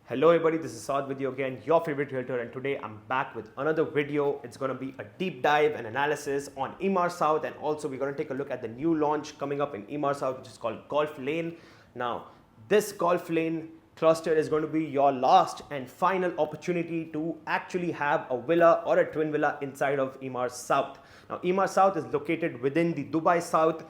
Hello everybody, this is Saad with you again, your favorite realtor, and today I'm back with another video. It's going to be a deep dive and analysis on Emaar South, and also we're going to take a look at the new launch coming up in Emaar South, which is called Golf Lane. Now, this Golf Lane cluster is going to be your last and final opportunity to actually have a villa or a twin villa inside of Emaar South. Now, Emaar South is located within the Dubai South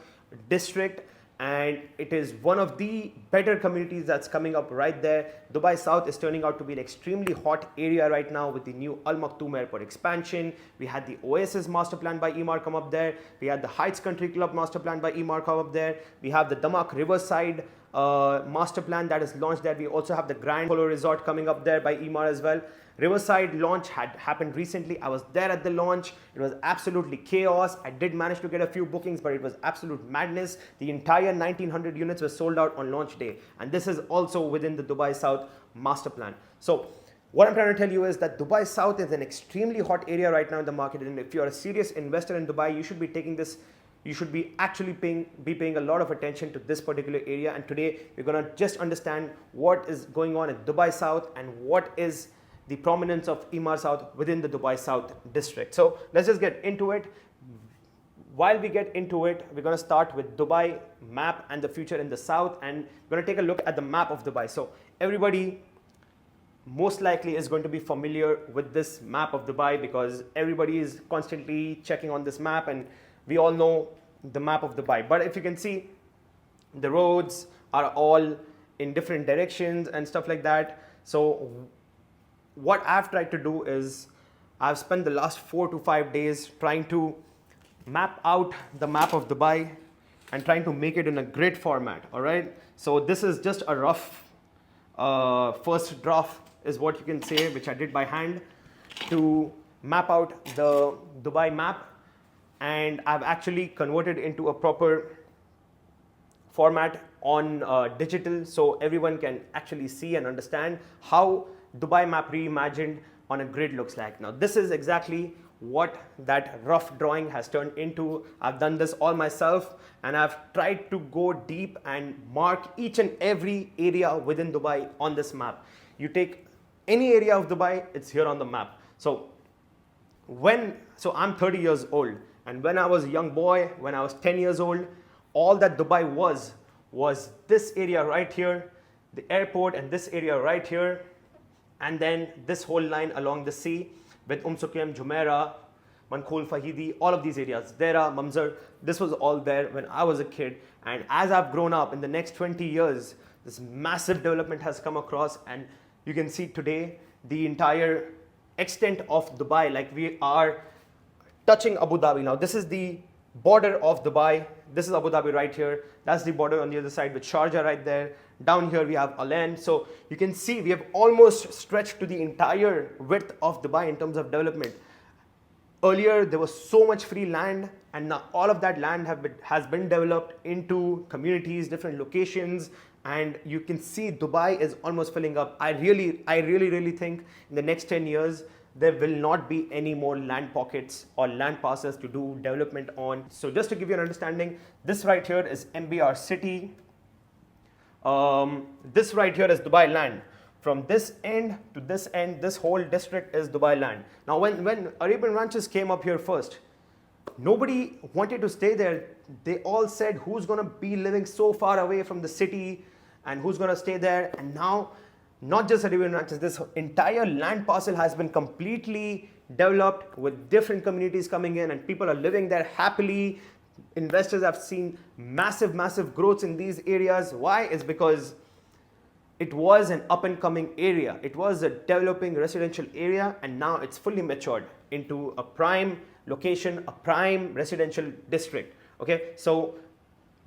district, and it is one of the better communities that's coming up right there. Dubai South is turning out to be an extremely hot area right now with the new Al Maktoum Airport expansion. We had the Oasis master plan by Emaar come up there. We had the Heights Country Club master plan by Emaar come up there. We have the Damak Riverside master plan that is launched there. We also have the Grand Polo Resort coming up there by Emaar as well. Riverside launch had happened recently. I was there at the launch. It was absolutely chaos. I did manage to get a few bookings, but it was absolute madness. The entire 1900 units were sold out on launch day. And this is also within the Dubai South master plan. So what I'm trying to tell you is that Dubai South is an extremely hot area right now in the market. And if you're a serious investor in Dubai, you should be taking this. You should be actually paying a lot of attention to this particular area. And today we're going to just understand what is going on in Dubai South and what is the prominence of Emaar South within the Dubai South district. So let's just get into it. While we get into it, we're going to start with Dubai map and the future in the south, and we're going to take a look at the map of Dubai. So everybody most likely is going to be familiar with this map of Dubai because everybody is constantly checking on this map, and we all know the map of Dubai. But if you can see, the roads are all in different directions and stuff like that. So what I've tried to do is I've spent the last 4 to 5 days trying to map out the map of Dubai and trying to make it in a grid format. All right. So this is just a rough first draft is what you can say, which I did by hand to map out the Dubai map. And I've actually converted into a proper format on digital so everyone can actually see and understand how Dubai map reimagined on a grid looks like. Now this is exactly what that rough drawing has turned into. I've done this all myself, and I've tried to go deep and mark each and every area within Dubai on this map. You take any area of Dubai, it's here on the map. So I'm 30 years old, and when I was a young boy, when I was 10 years old, all that Dubai was this area right here, the airport, and this area right here, and then this whole line along the sea with Suqeim, Jumeirah, Mankhul, Fahidi, all of these areas, Dera, Mamzar, this was all there when I was a kid. And as I've grown up in the next 20 years, this massive development has come across, and you can see today the entire extent of Dubai, like we are touching Abu Dhabi. Now this is the border of Dubai. This is Abu Dhabi right here. That's the border on the other side with Sharjah right there. Down here we have Al Ain. So you can see we have almost stretched to the entire width of Dubai in terms of development. Earlier there was so much free land, and now all of that land has been developed into communities, different locations, and you can see Dubai is almost filling up. I really think in the next 10 years there will not be any more land pockets or land passes to do development on. So just to give you an understanding, this right here is MBR city. This right here is Dubai land. From this end to this end, this whole district is Dubai land. Now when Arabian Ranches came up here first, nobody wanted to stay there. They all said, who's going to be living so far away from the city and who's going to stay there? And now, not just Arabian Ranches, this entire land parcel has been completely developed with different communities coming in, and people are living there happily. Investors have seen massive growth in these areas. Why? It's because it was an up and coming area. It was a developing residential area, and now it's fully matured into a prime location, a prime residential district. Okay, so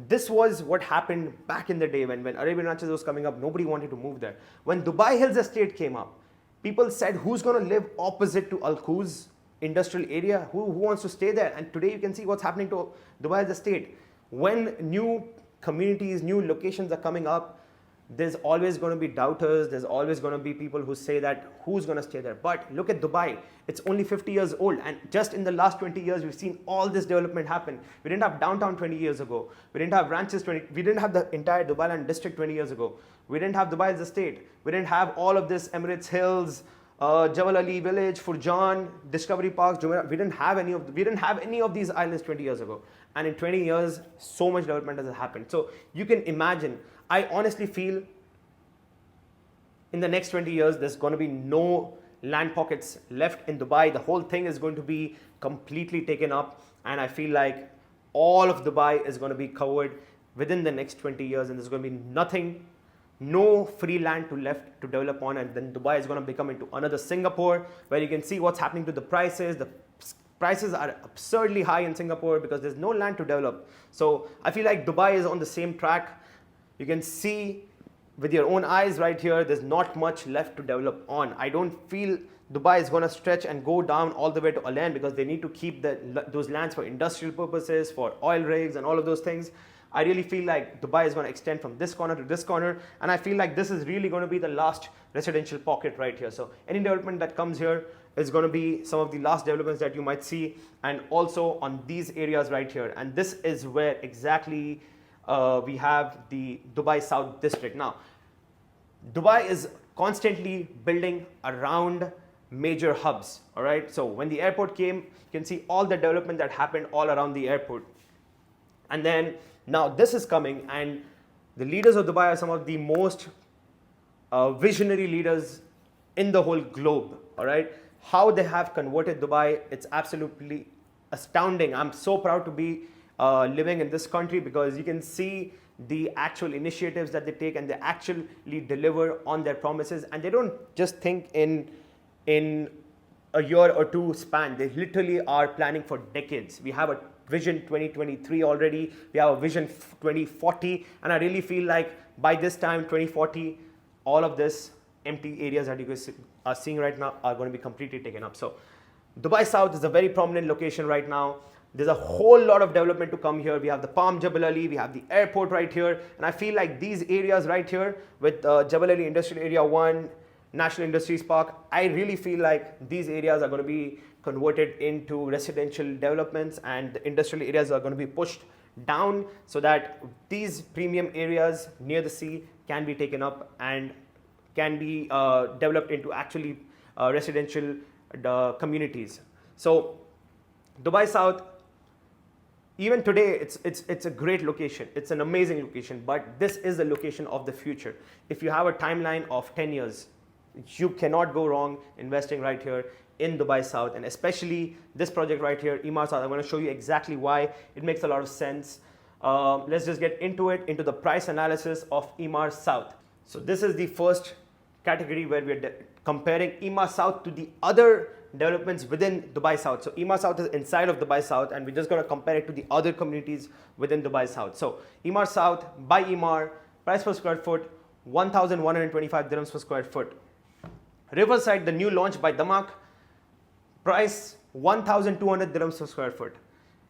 this was what happened back in the day when Arabian Ranches was coming up. Nobody wanted to move there. When Dubai Hills Estate came up, people said, who's going to live opposite to Al Quoz industrial area? Who wants to stay there? And today you can see what's happening to Dubai Hills Estate. When new communities, new locations are coming up, there's always going to be doubters. There's always going to be people who say that who's going to stay there. But look at Dubai. It's only 50 years old. And just in the last 20 years, we've seen all this development happen. We didn't have downtown 20 years ago. We didn't have ranches we didn't have the entire Dubai Land district 20 years ago. We didn't have Dubai as a state. We didn't have all of this Emirates Hills, Jebel Ali Village, Furjan, Discovery Parks, Jumeirah. We didn't have any of these islands 20 years ago. And in 20 years, so much development has happened. So you can imagine, I honestly feel in the next 20 years, there's going to be no land pockets left in Dubai. The whole thing is going to be completely taken up. And I feel like all of Dubai is going to be covered within the next 20 years. And there's going to be nothing, no free land left to develop on. And then Dubai is going to become into another Singapore, where you can see what's happening to the prices. The prices are absurdly high in Singapore because there's no land to develop. So I feel like Dubai is on the same track. You can see with your own eyes right here, there's not much left to develop on. I don't feel Dubai is going to stretch and go down all the way to Al Ain, because they need to keep those lands for industrial purposes, for oil rigs and all of those things. I really feel like Dubai is going to extend from this corner to this corner, and I feel like this is really going to be the last residential pocket right here. So any development that comes here is going to be some of the last developments that you might see, and also on these areas right here. And this is where exactly we have the Dubai South district. Now, Dubai is constantly building around major hubs, all right? So when the airport came, you can see all the development that happened all around the airport. And then now this is coming, and the leaders of Dubai are some of the most visionary leaders in the whole globe, all right? How they have converted Dubai, it's absolutely astounding. I'm so proud to be living in this country, because you can see the actual initiatives that they take, and they actually deliver on their promises. And they don't just think in a year or two span. They literally are planning for decades. We have a Vision 2023 already. We have a Vision 2040. And I really feel like by this time, 2040, all of this empty areas that you guys are seeing right now are going to be completely taken up. So Dubai South is a very prominent location right now. There's a whole lot of development to come here. We have the Palm Jebel Ali, we have the airport right here. And I feel like these areas right here with Jebel Ali Industrial Area 1, National Industries Park, I really feel like these areas are going to be converted into residential developments, and the industrial areas are going to be pushed down, so that these premium areas near the sea can be taken up and can be developed into actually residential communities. So Dubai South, even today, it's a great location. It's an amazing location, but this is the location of the future. If you have a timeline of 10 years, you cannot go wrong investing right here in Dubai South, and especially this project right here, Emaar South. I'm going to show you exactly why it makes a lot of sense. Let's just get into the price analysis of Emaar South. So this is the first category where we're comparing Emaar South to the other developments within Dubai South. So Emaar South is inside of Dubai South, and we're just going to compare it to the other communities within Dubai South. So Emaar South by Emaar, price per square foot, 1,125 dirhams per square foot. Riverside, the new launch by Damak, price 1,200 dirhams per square foot.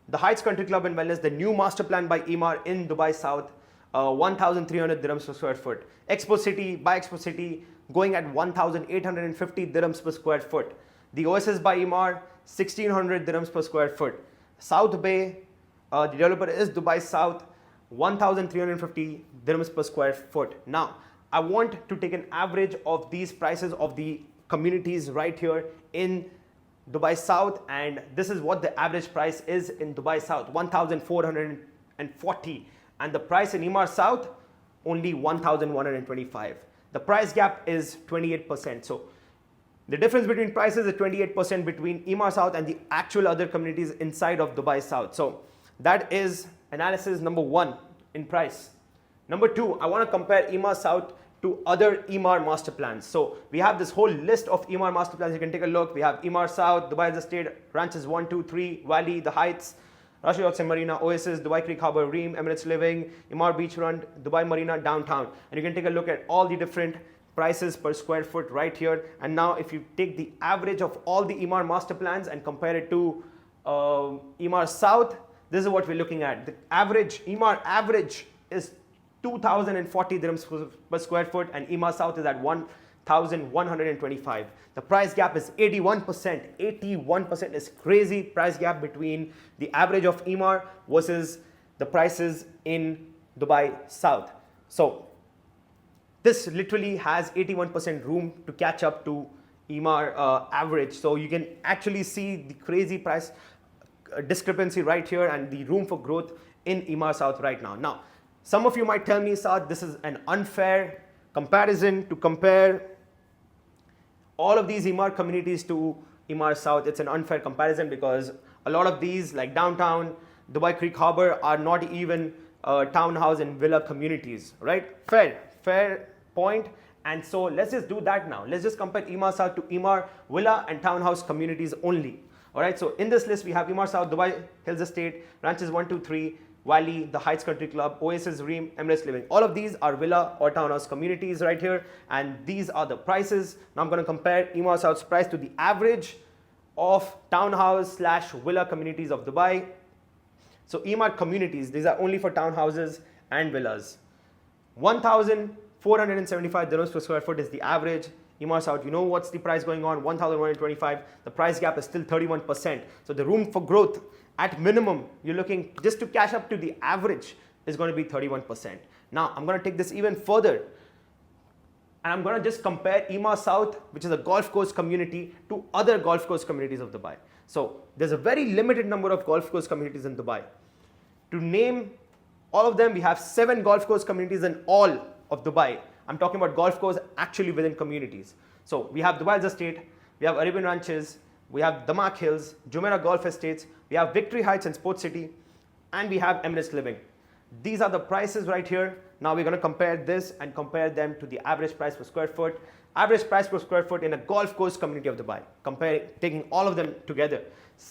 The Heights Country Club and Wellness, the new master plan by Emaar in Dubai South, 1,300 dirhams per square foot. Expo City by Expo City, going at 1,850 dirhams per square foot. The Oasis by Emaar, 1,600 dirhams per square foot. South Bay, the developer is Dubai South, 1,350 dirhams per square foot. Now, I want to take an average of these prices of the communities right here in Dubai South, and this is what the average price is in Dubai South, 1,440, and the price in Emaar South, only 1,125. The price gap is 28%. So the difference between prices is 28% between Emaar South and the actual other communities inside of Dubai South. So that is analysis number one in price. Number two, I want to compare Emaar South to other Emaar master plans. So we have this whole list of Emaar master plans. You can take a look. We have Emaar South, Dubai as a state, Ranches 1, 2, 3, Valley, The Heights, Rashid Oxen Marina, Oasis, Dubai Creek Harbour, Reem, Emirates Living, Emaar Beachfront, Dubai Marina, Downtown. And you can take a look at all the different prices per square foot right here. And now if you take the average of all the Emaar master plans and compare it to Emaar South, this is what we're looking at. The average, Emaar average is 2,040 dirhams per square foot, and Emaar South is at 1,125. The price gap is 81%. 81% is crazy price gap between the average of Emaar versus the prices in Dubai South. So this literally has 81% room to catch up to Emaar average. So you can actually see the crazy price discrepancy right here and the room for growth in Emaar South right now. Now, some of you might tell me, Saad, this is an unfair comparison to compare all of these Emaar communities to Emaar South. It's an unfair comparison because a lot of these, like downtown, Dubai Creek Harbour, are not even townhouse and villa communities, right? Fair point. And so let's just do that now. Let's just compare Emaar South to Emaar villa and townhouse communities only. All right, so in this list, we have Emaar South, Dubai Hills Estate, Ranches 1, 2, 3, Valley, the Heights Country Club, Oasis, Reem, Emirates Living. All of these are villa or townhouse communities right here, and these are the prices. Now I'm going to compare Emaar South's price to the average of townhouse / villa communities of Dubai. So Emaar communities, these are only for townhouses and villas. 1,475 dirhams per square foot is the average. Emaar South, you know what's the price going on? 1,125. The price gap is still 31%. So the room for growth, at minimum, you're looking just to cash up to the average is going to be 31%. Now, I'm going to take this even further. And I'm going to just compare Emaar South, which is a golf course community, to other golf course communities of Dubai. So there's a very limited number of golf course communities in Dubai. To name all of them, we have 7 golf course communities in all of Dubai. I'm talking about golf course actually within communities. So we have Dubai Hills Estate, we have Arabian Ranches, we have Damak Hills, Jumeirah Golf Estates, we have Victory Heights and Sports City, and we have Emirates Living. These are the prices right here. Now we're going to compare this and compare them to the average price per square foot. Average price per square foot in a golf course community of Dubai. Taking all of them together,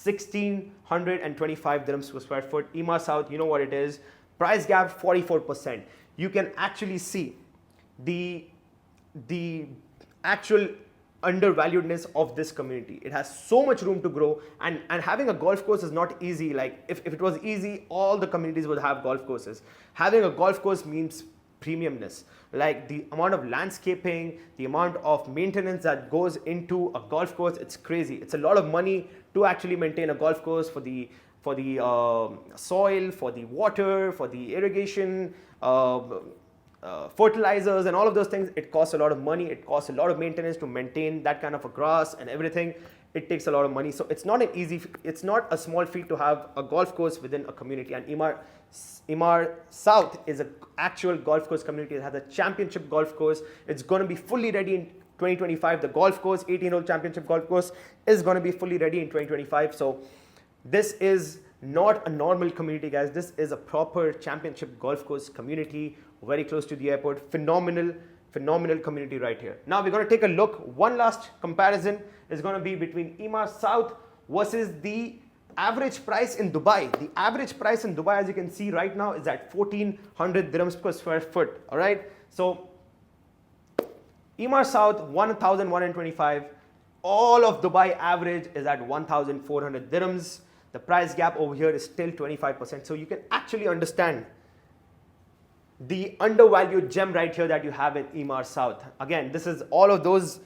1,625 dirhams per square foot. Emaar South, you know what it is. Price gap 44%. You can actually see the actual undervaluedness of this community. It has so much room to grow, and having a golf course is not easy. Like if it was easy, all the communities would have golf courses. Having a golf course means premiumness. Like the amount of landscaping, the amount of maintenance that goes into a golf course, it's crazy. It's a lot of money to actually maintain a golf course, for the soil, for the water, for the irrigation, fertilizers and all of those things. It costs a lot of money. It costs a lot of maintenance to maintain that kind of a grass and everything. It takes a lot of money. So it's not it's not a small feat to have a golf course within a community. And Emaar South is an actual golf course community. It has a championship golf course. It's going to be fully ready in 2025. The golf course, 18-hole championship golf course, is going to be fully ready in 2025. So this is not a normal community, guys. This is a proper championship golf course community, very close to the airport. Phenomenal community right here. Now we're going to take a look. One last comparison is going to be between Emaar South versus the average price in Dubai. The average price in Dubai, as you can see right now, is at 1,400 dirhams per square foot. All right. So Emaar South 1,125. All of Dubai average is at 1,400 dirhams. The price gap over here is still 25%. So you can actually understand the undervalued gem right here that you have in Emaar South. Again, this is all of those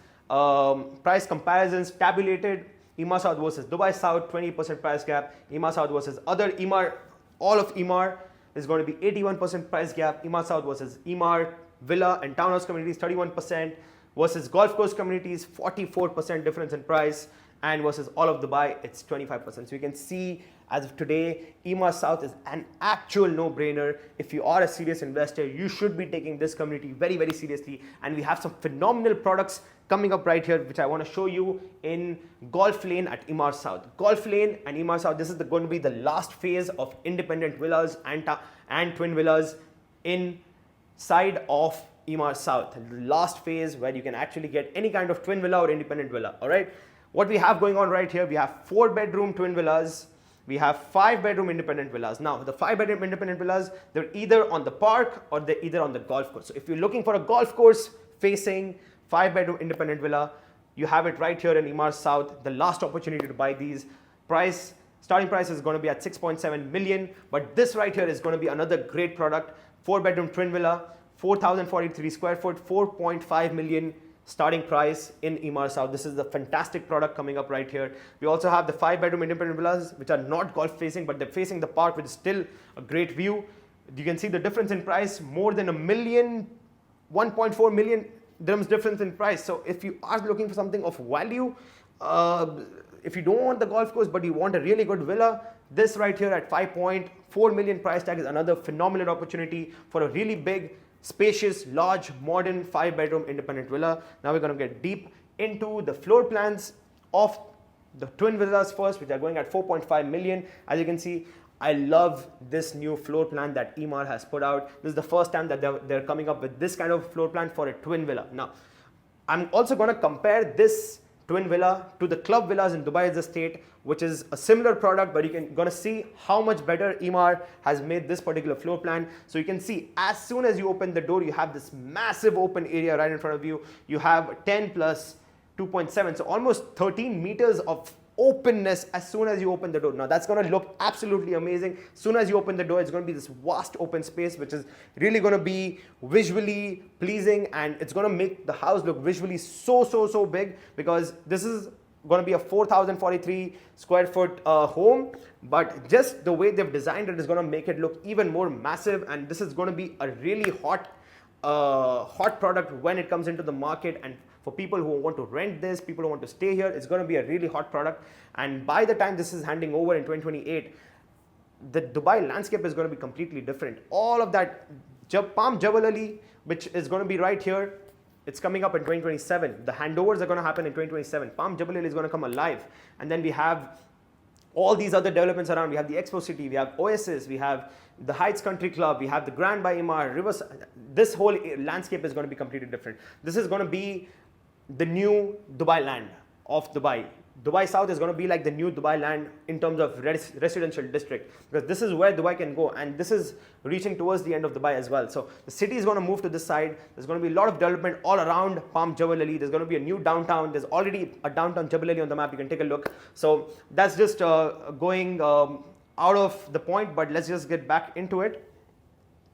price comparisons tabulated. Emaar South versus Dubai South, 20% price gap. Emaar South versus other Emaar, all of Emaar is going to be 81% price gap. Emaar South versus Emaar villa and townhouse communities, 31%. Versus golf course communities, 44% difference in price. And versus all of Dubai, it's 25%. So you can see, as of today, Emaar South is an actual no-brainer. If you are a serious investor, you should be taking this community very, very seriously. And we have some phenomenal products coming up right here, which I want to show you in Golf Lane at Emaar South. Golf Lane and Emaar South, this is going to be the last phase of independent villas and twin villas inside of Emaar South. The last phase where you can actually get any kind of twin villa or independent villa. All right. What we have going on right here, we have 4-bedroom twin villas, we have 5-bedroom independent villas. Now, the 5-bedroom independent villas, they're either on the park or they're either on the golf course. So if you're looking for a golf course facing 5-bedroom independent villa, you have it right here in Emaar South. The last opportunity to buy these. Starting price is going to be at 6.7 million, but this right here is going to be another great product 4-bedroom twin villa, 4,043 square foot, 4.5 million starting price in Emaar South. This is the fantastic product coming up right here. We also have the 5-bedroom independent villas, which are not golf facing, but they're facing the park, which is still a great view. You can see the difference in price, more than 1.4 million dirhams difference in price. So if you are looking for something of value, if you don't want the golf course, but you want a really good villa, this right here at 5.4 million price tag is another phenomenal opportunity for a really big, spacious, large, modern 5-bedroom independent villa. Now we're going to get deep into the floor plans of the twin villas first, which are going at 4.5 million. As you can see, I love this new floor plan that Emaar has put out. This is the first time that they're coming up with this kind of floor plan for a twin villa. Now, I'm also going to compare this twin villa to the club villas in Dubai Estate, which is a similar product, but you can gonna see how much better Emaar has made this particular floor plan. So you can see as soon as you open the door, you have this massive open area right in front of you. You have 10 plus 2.7, so almost 13 meters of openness as soon as you open the door. Now that's going to look absolutely amazing. As soon as you open the door, it's going to be this vast open space, which is really going to be visually pleasing, and it's going to make the house look visually so big, because this is going to be a 4,043 square foot home, but just the way they've designed it is going to make it look even more massive. And this is going to be a really hot product when it comes into the market. And for people who want to rent this, people who want to stay here, it's going to be a really hot product. And by the time this is handing over in 2028, the Dubai landscape is going to be completely different. All of that Palm Jebel Ali, which is going to be right here, it's coming up in 2027. The handovers are going to happen in 2027. Palm Jebel Ali is going to come alive. And then we have all these other developments around. We have the Expo City, we have Oasis, we have the Heights Country Club, we have the Grand by Emaar, Rivers. This whole landscape is going to be completely different. This is going to be the new Dubai land of Dubai. Dubai South is going to be like the new Dubai land in terms of residential district, because this is where Dubai can go, and this is reaching towards the end of Dubai as well. So the city is going to move to this side. There's going to be a lot of development all around Palm Jebel Ali. There's going to be a new downtown. There's already a downtown Jebel Ali on the map. You can take a look. So that's just going out of the point, but let's just get back into it.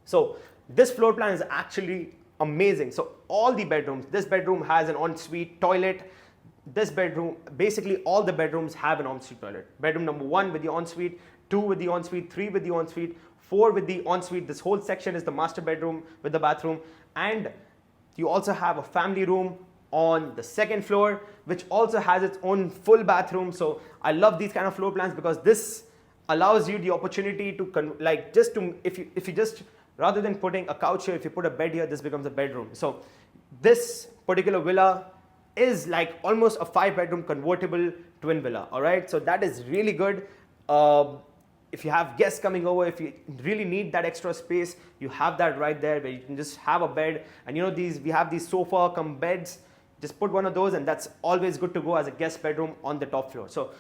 So this floor plan is actually amazing. So all the bedrooms, this bedroom has an ensuite toilet. This bedroom, basically all the bedrooms have an ensuite toilet. Bedroom number 1 with the ensuite, 2 with the ensuite, 3 with the ensuite, 4 with the ensuite. This whole section is the master bedroom with the bathroom. And you also have a family room on the 2nd floor, which also has its own full bathroom. So I love these kind of floor plans, because this allows you the opportunity to if you just, rather than putting a couch here, if you put a bed here, this becomes a bedroom. So this particular villa is like almost a 5-bedroom convertible twin villa. All right, so that is really good. If you have guests coming over, if you really need that extra space, you have that right there, where you can just have a bed. And you know, we have these sofa come beds. Just put one of those, and that's always good to go as a guest bedroom on the top floor. So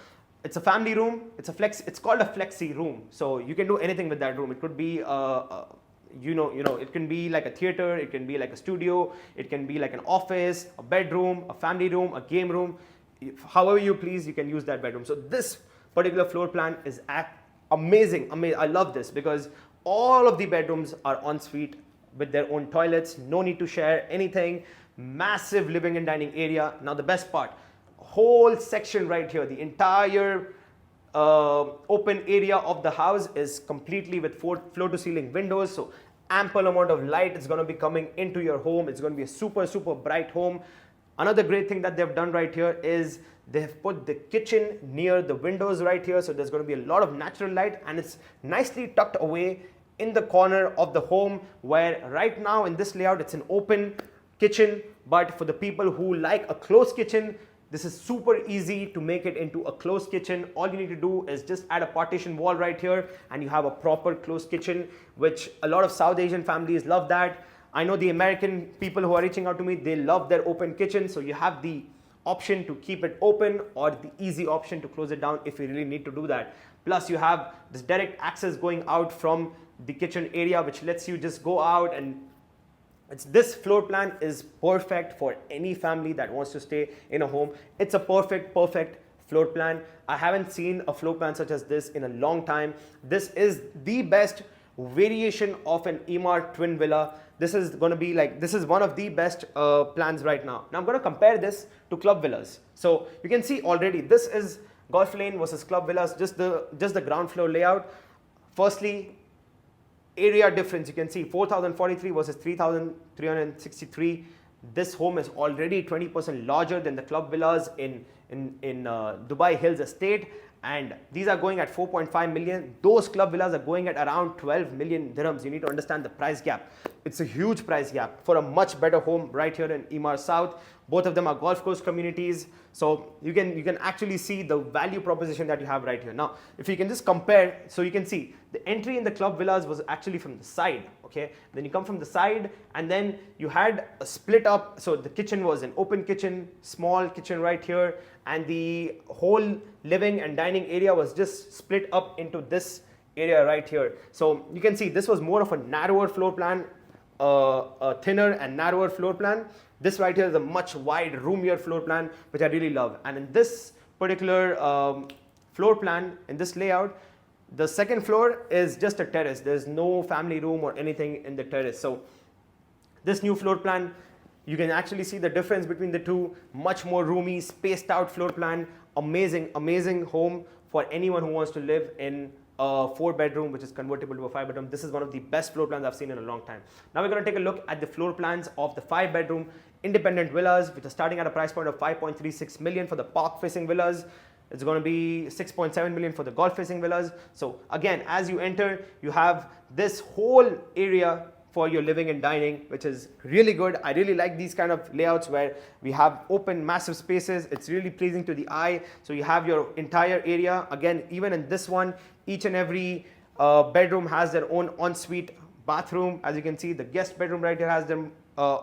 it's a family room. It's called a flexi room. So you can do anything with that room. It could be it can be like a theater, it can be like a studio, it can be like an office, a bedroom, a family room, a game room. However you please, you can use that bedroom. So this particular floor plan is amazing. I love this, because all of the bedrooms are ensuite with their own toilets. No need to share anything. Massive living and dining area. Now the best part, whole section right here, the entire open area of the house is completely with floor to ceiling windows. So ample amount of light is going to be coming into your home. It's going to be a super bright home. Another great thing that they've done right here is they have put the kitchen near the windows right here. So there's going to be a lot of natural light, and it's nicely tucked away in the corner of the home, where right now in this layout, it's an open kitchen. But for the people who like a closed kitchen, this is super easy to make it into a closed kitchen. All you need to do is just add a partition wall right here, and you have a proper closed kitchen, which a lot of South Asian families love that. I know the American people who are reaching out to me, they love their open kitchen. So you have the option to keep it open, or the easy option to close it down if you really need to do that. Plus you have this direct access going out from the kitchen area, which lets you just go out, and this floor plan is perfect for any family that wants to stay in a home. It's a perfect floor plan. I haven't seen a floor plan such as this in a long time. This is the best variation of an Emaar twin villa. This is going to be like, this is one of the best plans right now. Now I'm going to compare this to club villas. So you can see already this is Golf Lane versus club villas, just the ground floor layout. Firstly, area difference, you can see 4,043 versus 3,363. This home is already 20% larger than the club villas in Dubai Hills Estate, and these are going at 4.5 million. Those club villas are going at around 12 million dirhams. You need to understand the price gap. It's a huge price gap for a much better home right here in Emaar South. Both of them are golf course communities, so you can actually see the value proposition that you have right here. Now, if you can just compare, so you can see the entry in the club villas was actually from the side, okay? Then you come from the side, and then you had a split up, so the kitchen was an open kitchen, small kitchen right here, and the whole living and dining area was just split up into this area right here. So you can see this was more of a narrower floor plan, a thinner and narrower floor plan. This right here is a much wide, roomier floor plan, which I really love. And in this particular floor plan, in this layout, the second floor is just a terrace. There's no family room or anything in the terrace. So this new floor plan, you can actually see the difference between the two. Much more roomy, spaced out floor plan. Amazing, amazing home for anyone who wants to live in a 4-bedroom which is convertible to a 5-bedroom. This is one of the best floor plans I've seen in a long time. Now we're going to take a look at the floor plans of the 5-bedroom independent villas, which are starting at a price point of 5.36 million for the park facing villas. It's going to be 6.7 million for the golf facing villas. So again, as you enter, you have this whole area for your living and dining, which is really good. I really like these kind of layouts where we have open, massive spaces. It's really pleasing to the eye. So you have your entire area. Again, even in this one, each and every bedroom has their own ensuite bathroom. As you can see, the guest bedroom right here has their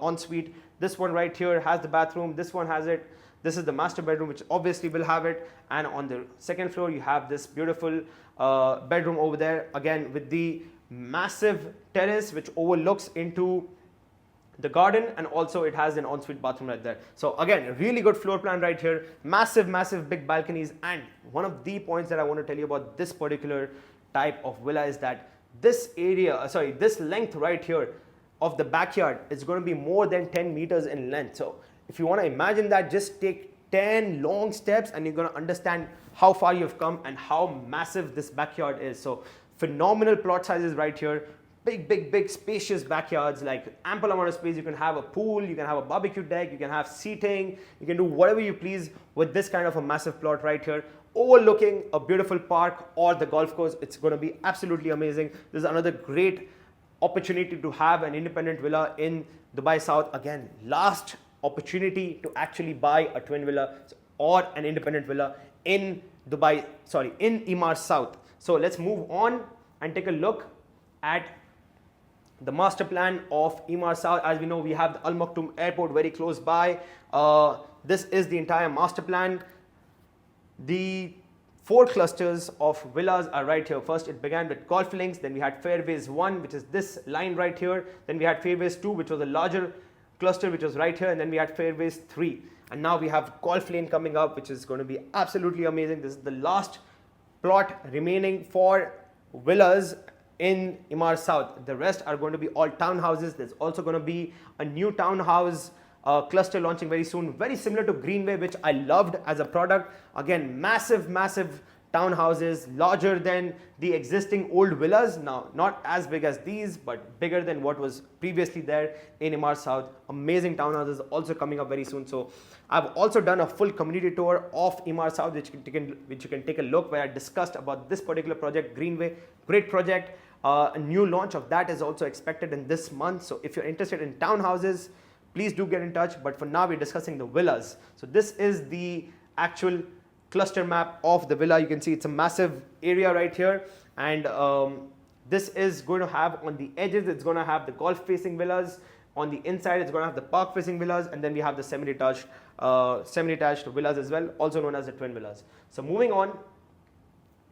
ensuite. This one right here has the bathroom. This one has it. This is the master bedroom, which obviously will have it. And on the second floor, you have this beautiful bedroom over there, again with the massive terrace which overlooks into the garden, and also it has an ensuite bathroom right there. So again, a really good floor plan right here. Massive, massive big balconies. And one of the points that I want to tell you about this particular type of villa is that this area, this length right here of the backyard is going to be more than 10 meters in length. So if you want to imagine that, just take 10 long steps and you're going to understand how far you've come and how massive this backyard is. So phenomenal plot sizes right here. Big, big, big spacious backyards, like ample amount of space. You can have a pool, you can have a barbecue deck, you can have seating, you can do whatever you please with this kind of a massive plot right here, overlooking a beautiful park or the golf course. It's going to be absolutely amazing. This is another great opportunity to have an independent villa in Dubai South. Again, last opportunity to actually buy a twin villa or an independent villa in Dubai, in Emaar South. So let's move on and take a look at the master plan of Emaar South. As we know, we have the Al Maktoum Airport very close by. This is the entire master plan. The 4 clusters of villas are right here. First, it began with Golf Links. Then we had Fairways 1, which is this line right here. Then we had Fairways 2, which was a larger cluster, which was right here. And then we had Fairways 3. And now we have Golf Lane coming up, which is going to be absolutely amazing. This is the last plot remaining for villas in Emaar South. The rest are going to be all townhouses. There's also going to be a new townhouse cluster launching very soon, very similar to Greenway, which I loved as a product. Again, massive, massive townhouses, larger than the existing old villas. Now, not as big as these, but bigger than what was previously there in Emaar South. Amazing townhouses also coming up very soon. So I've also done a full community tour of Emaar South, which you can take a look, where I discussed about this particular project, Greenway. Great project. A new launch of that is also expected in this month. So if you're interested in townhouses, please do get in touch. But for now, we're discussing the villas. So this is the actual cluster map of the villa. You can see it's a massive area right here. And this is going to have on the edges, it's going to have the golf facing villas. On the inside, it's going to have the park facing villas. And then we have the semi-detached villas as well, also known as the twin villas. So moving on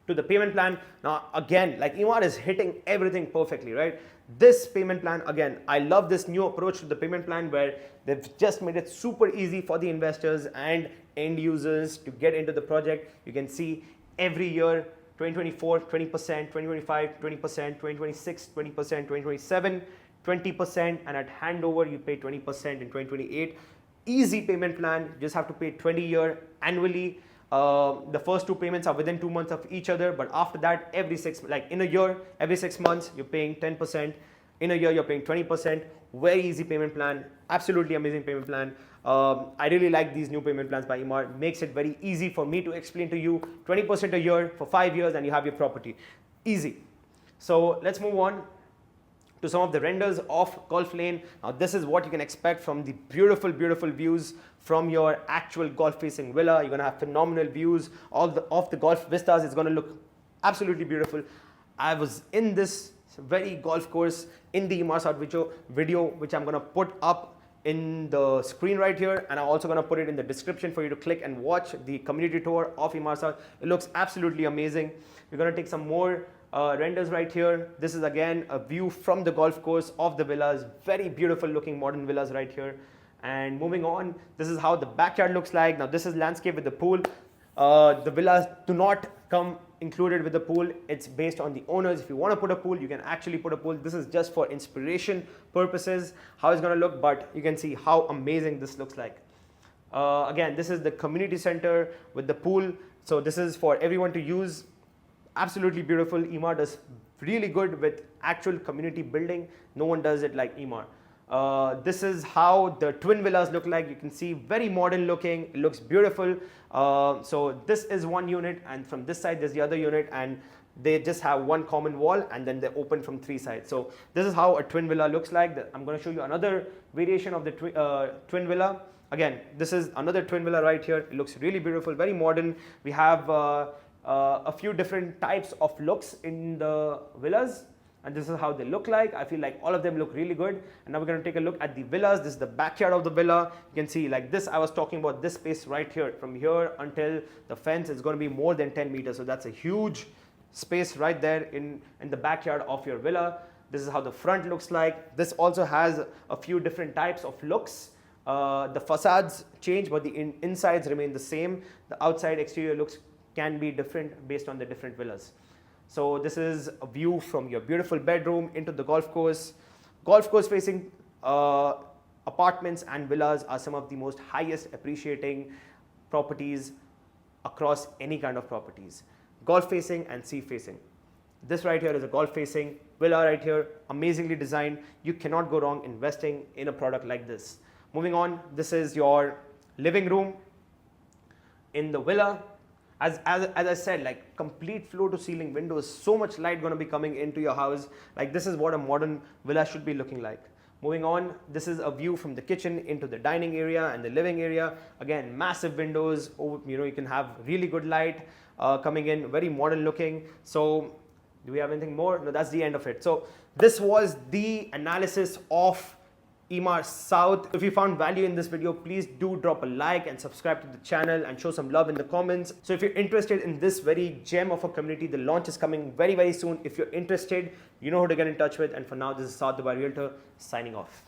to the payment plan. Now again, like Emaar is hitting everything perfectly, right? This payment plan, again, I love this new approach to the payment plan where they've just made it super easy for the investors and end users to get into the project. You can see every year 2024, 20%, 2025, 20%, 2026, 20%, 2027, 20%, and at handover you pay 20% in 2028. Easy payment plan, you just have to pay 20-year annually. The first two payments are within 2 months of each other, but after that, in a year, every 6 months, you're paying 10%. In a year, you're paying 20%. Very easy payment plan, absolutely amazing payment plan. I really like these new payment plans by Emaar. Makes it very easy for me to explain to you. 20% a year for 5 years, and you have your property. Easy. So let's move on to some of the renders of Golf Lane. Now this is what you can expect from the beautiful, beautiful views from your actual golf facing villa. You're gonna have phenomenal views of the golf vistas. It's gonna look absolutely beautiful. I was in this very golf course in the Emaar South video, which I'm gonna put up in the screen right here, and I'm also gonna put it in the description for you to click and watch the community tour of Emaar South. It looks absolutely amazing. We're gonna take some more renders right here. This is again a view from the golf course of the villas. Very beautiful looking modern villas right here. And moving on, this is how the backyard looks like. Now this is landscape with the pool. The villas do not come included with the pool. It's based on the owners. If you want to put a pool, you can actually put a pool. This is just for inspiration purposes, how it's going to look, but you can see how amazing this looks like. Again, this is the community center with the pool. So this is for everyone to use. Absolutely beautiful. Emaar does really good with actual community building. No one does it like Emaar. This is how the twin villas look like. You can see very modern looking. It looks beautiful. So this is one unit, and from this side there's the other unit, and they just have one common wall, and then they're open from 3 sides. So this is how a twin villa looks like. I'm going to show you another variation of the twin villa. Again, this is another twin villa right here. It looks really beautiful, very modern. We have a few different types of looks in the villas, and this is how they look like. I feel like all of them look really good. And now we're going to take a look at the villas. This is the backyard of the villa. You can see like this. I was talking about this space right here. From here until the fence is going to be more than 10 meters. So that's a huge space right there in the backyard of your villa. This is how the front looks like. This also has a few different types of looks. The facades change, but the insides remain the same. The outside exterior looks can be different based on the different villas. So this is a view from your beautiful bedroom into the golf course. Golf course facing apartments and villas are some of the most highest appreciating properties across any kind of properties. Golf facing and sea facing. This right here is a golf facing villa right here, amazingly designed. You cannot go wrong investing in a product like this. Moving on, this is your living room in the villa. As I said, like complete floor to ceiling windows, so much light going to be coming into your house. Like this is what a modern villa should be looking like. Moving on, this is a view from the kitchen into the dining area and the living area. Again, massive windows, you can have really good light coming in, very modern looking. So do we have anything more? No, that's the end of it. So this was the analysis of Emaar South. If you found value in this video, please do drop a like and subscribe to the channel and show some love in the comments. So if you're interested in this very gem of a community, the launch is coming very, very soon. If you're interested, you know who to get in touch with. And for now, this is Saad Dubai Realtor signing off.